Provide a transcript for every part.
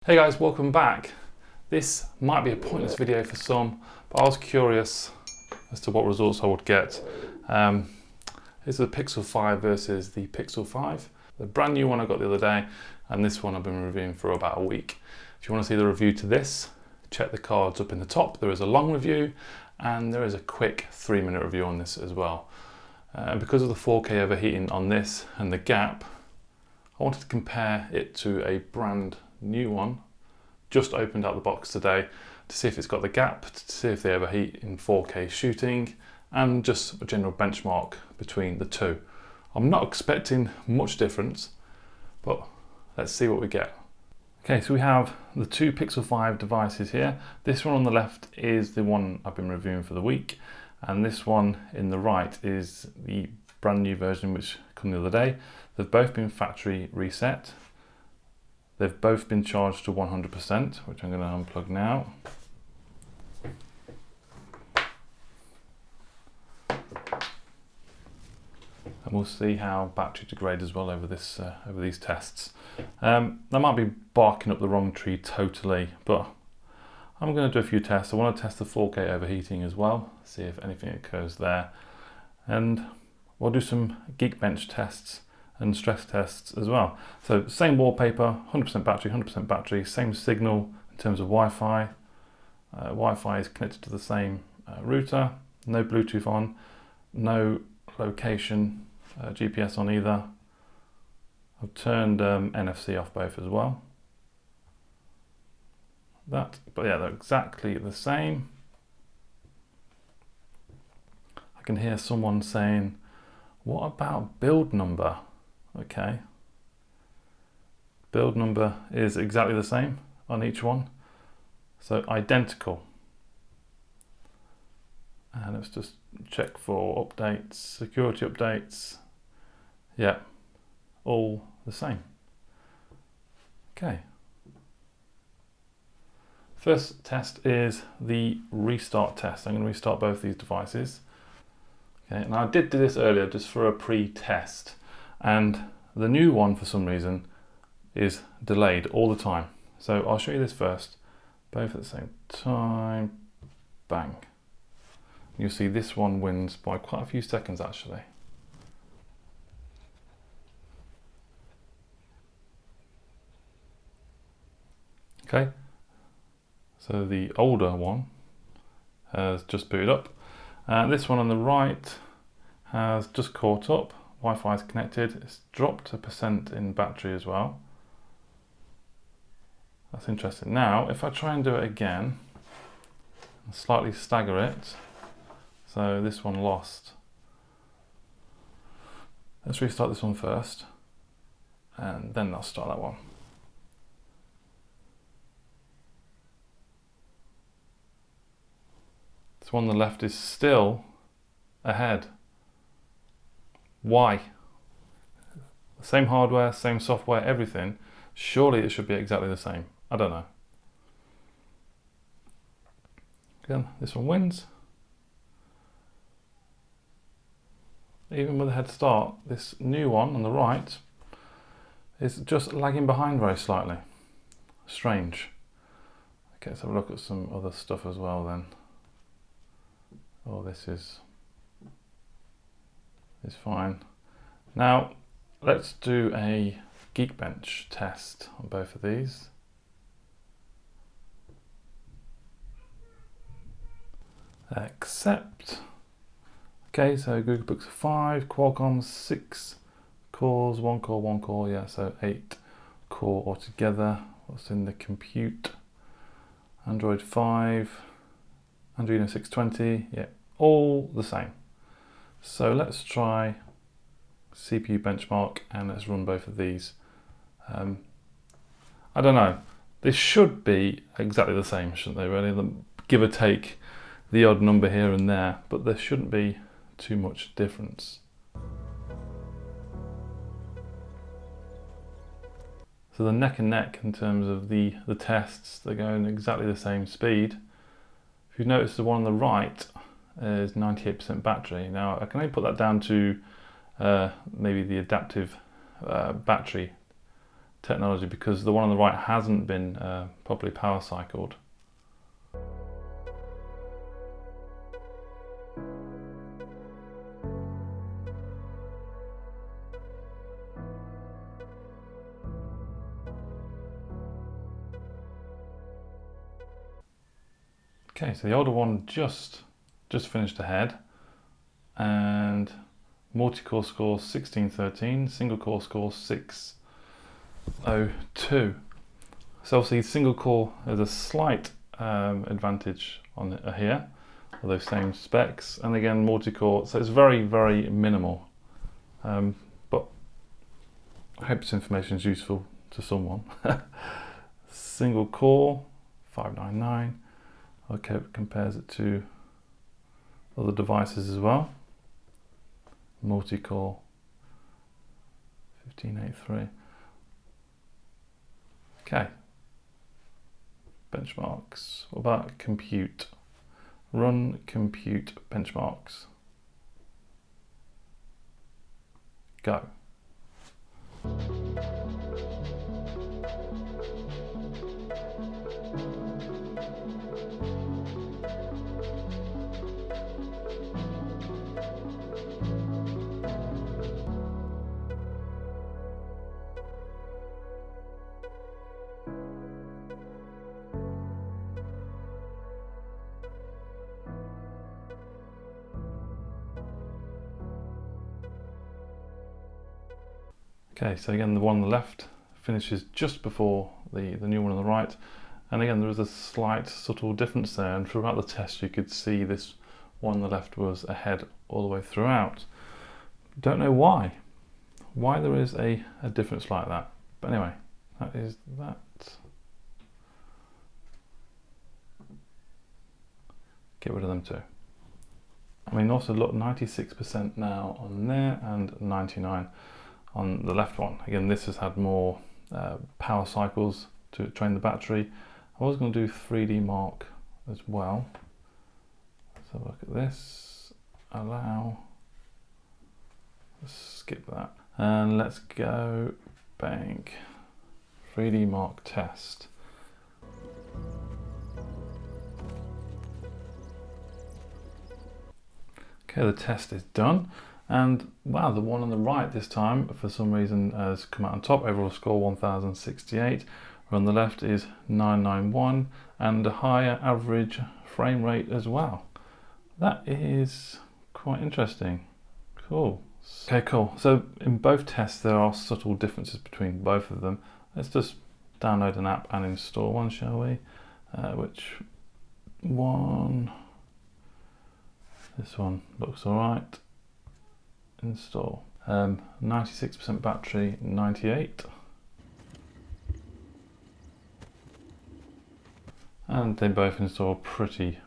Hey guys, welcome back. This might be a pointless video for some, but I was curious as to what results I would get. This is the Pixel 5 versus the Pixel 5. The brand new one I got the other day, and this one I've been reviewing for about a week. If you want to see the review to this, check the cards up in the top. There is a long review, and there is a quick 3-minute review on this as well. Because of the 4K overheating on this and the gap, I wanted to compare it to a brand new one just opened out the box today to see if it's got the gap, to see if they overheat in 4K shooting, and just a general benchmark between the two. I'm not expecting much difference, but let's see what we get. Okay, so we have the two Pixel 5 devices here. This one on the left is the one I've been reviewing for the week, and this one in the right is the brand new version which came the other day. They've both been factory reset. They've both been charged to 100%, which I'm going to unplug now. And we'll see how battery degrade as well over these tests. They might be barking up the wrong tree totally, but I'm going to do a few tests. I want to test the 4K overheating as well, see if anything occurs there. And we'll do some Geekbench tests and stress tests as well. So same wallpaper, 100% battery, same signal in terms of Wi-Fi. Wi-Fi is connected to the same router, no Bluetooth on, no location GPS on either. I've turned NFC off both as well. But yeah, they're exactly the same. I can hear someone saying, what about build number? Okay, build number is exactly the same on each one, so identical. And let's just check for updates, security updates. Yeah, all the same. Okay. First test is the restart test. I'm going to restart both these devices. Okay, and I did do this earlier just for a pre-test. And the new one, for some reason, is delayed all the time. So I'll show you this first, both at the same time. Bang. You'll see this one wins by quite a few seconds actually. Okay, so the older one has just booted up. This one on the right has just caught up. Wi-Fi is connected. It's dropped 1% in battery as well. That's interesting. Now, if I try and do it again, and slightly stagger it, so this one lost. Let's restart this one first, and then I'll start that one. This one on the left is still ahead. Why? Same hardware, same software, everything. Surely it should be exactly the same. I don't know. Again, this one wins. Even with a head start, this new one on the right is just lagging behind very slightly. Strange. Okay, let's have a look at some other stuff as well then. Oh, this is fine. Now let's do a Geekbench test on both of these. Accept. Okay, so Google Pixel 5, Qualcomm 6 cores, 1 core, yeah, so 8 core altogether. What's in the compute? Android 5, Adreno 620, yeah, all the same. So let's try CPU benchmark and let's run both of these. I don't know, they should be exactly the same, shouldn't they really? Give or take the odd number here and there, but there shouldn't be too much difference. So they're neck and neck in terms of the tests. They're going exactly the same speed. If you notice, the one on the right is 98% battery. Now I can only put that down to maybe the adaptive battery technology, because the one on the right hasn't been properly power cycled. Okay, so the older one just finished ahead, and multi-core score 1613, single core score 602. So obviously single core has a slight advantage on here, with those same specs, and again multi-core, so it's very, very minimal. But I hope this information is useful to someone. Single core 599. Okay, it compares it to other devices as well. Multi-core 1583. Okay. Benchmarks. What about compute? Run compute benchmarks. Go. Okay, so again the one on the left finishes just before the new one on the right, and again there is a slight subtle difference there, and throughout the test you could see this one on the left was ahead all the way throughout. Don't know why there is a difference like that, but anyway, that is that. Get rid of them too. I mean, also look, 96% now on there and 99 on the left one. Again, this has had more power cycles to train the battery. I was going to do 3D mark as well. Let's have a look at this. Allow. Let's skip that. And let's go bank. 3D mark test. Okay, the test is done, and wow, the one on the right this time for some reason has come out on top. Overall score 1068, on the left is 991, and a higher average frame rate as well. That is quite interesting. Cool. Okay, cool. So in both tests there are subtle differences between both of them. Let's just download an app and install one, shall we? Which one? This one looks alright. Install. 96% battery, 98. And they both install pretty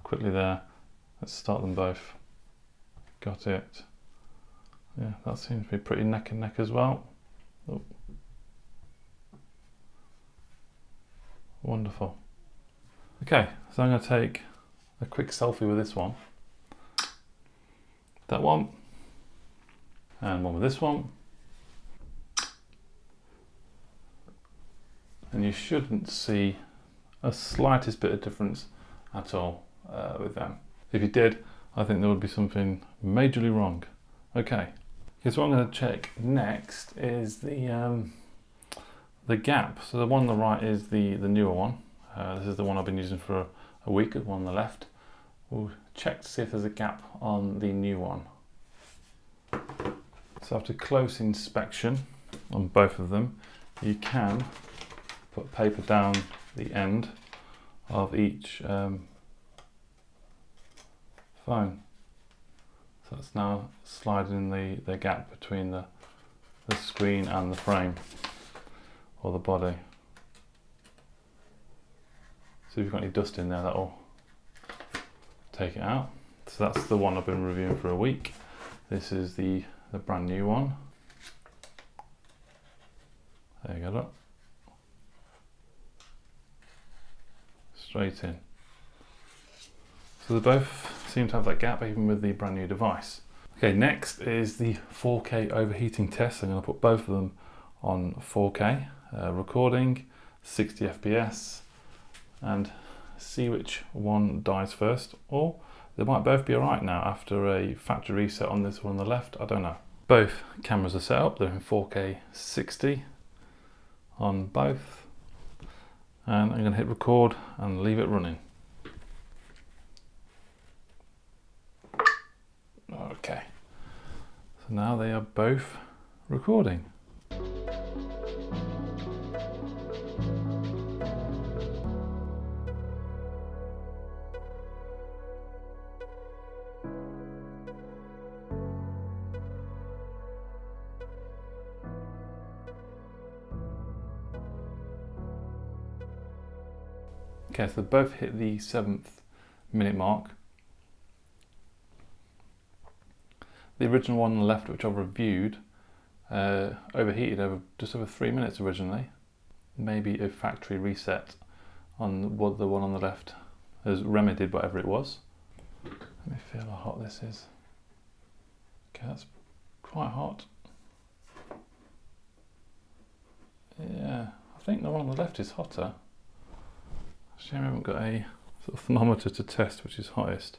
quickly there. Let's start them both. Got it. Yeah, that seems to be pretty neck and neck as well. Oh. Wonderful. Okay, so I'm going to take a quick selfie with this one. That one. And one with this one. And you shouldn't see a slightest bit of difference at all with them. If you did, I think there would be something majorly wrong. Okay. So what I'm going to check next is the gap. So the one on the right is the newer one. This is the one I've been using for a week, the one on the left. We'll check to see if there's a gap on the new one. So after close inspection on both of them, you can put paper down the end of each phone. So it's now sliding the gap between the screen and the frame, or the body. So if you've got any dust in there, that'll take it out. So that's the one I've been reviewing for a week. This is the brand new one. There you go, look. Straight in. So they both seem to have that gap even with the brand new device. Okay, next is the 4K overheating test. I'm going to put both of them on 4K recording, 60 FPS, and see which one dies first, or they might both be alright now after a factory reset on this one on the left. I don't know. Both cameras are set up, they're in 4K 60 on both, and I'm going to hit record and leave it running. Okay, so now they are both recording. Okay, so they both hit the 7th minute mark. The original one on the left, which I've reviewed, overheated over just over 3 minutes originally. Maybe a factory reset on what the one on the left has remedied whatever it was. Let me feel how hot this is. Okay, that's quite hot. Yeah, I think the one on the left is hotter. Shame I haven't got a sort of thermometer to test which is hottest.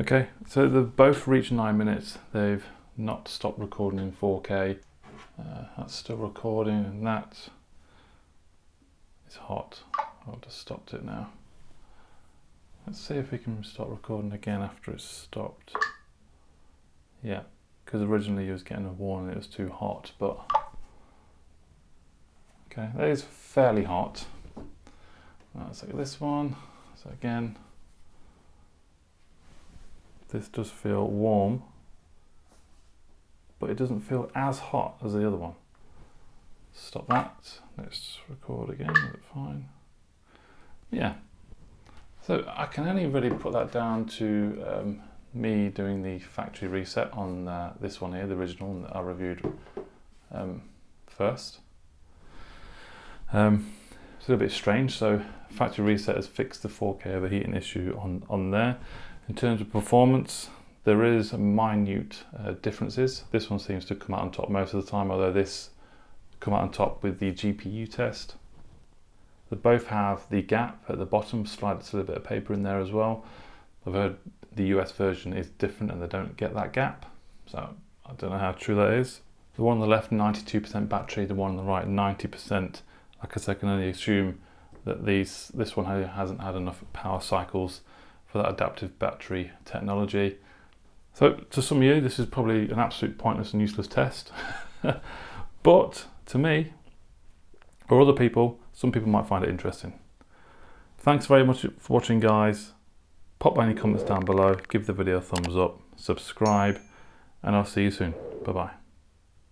Okay, so they've both reached 9 minutes. They've not stopped recording in 4K. That's still recording, and that is hot. I've just stopped it now. Let's see if we can start recording again after it's stopped. Yeah, because originally you was getting a warning it was too hot, but okay, that is fairly hot. Now let's look at this one. So again, this does feel warm, but it doesn't feel as hot as the other one. Stop that. Let's record again. Is it fine? Yeah. So I can only really put that down to me doing the factory reset on this one here, the original one that I reviewed first. It's a little bit strange. So factory reset has fixed the 4K overheating issue on there. In terms of performance, there is minute differences. This one seems to come out on top most of the time, although this come out on top with the GPU test. They both have the gap at the bottom, slide a little bit of paper in there as well. I've heard the US version is different and they don't get that gap, so I don't know how true that is. The one on the left, 92% battery, the one on the right, 90%. Like I said, I can only assume that this one hasn't had enough power cycles for that adaptive battery technology. So to some of you, this is probably an absolute pointless and useless test. But to me, or other people, some people might find it interesting. Thanks very much for watching, guys. Pop any comments down below, give the video a thumbs up, subscribe, and I'll see you soon. Bye-bye.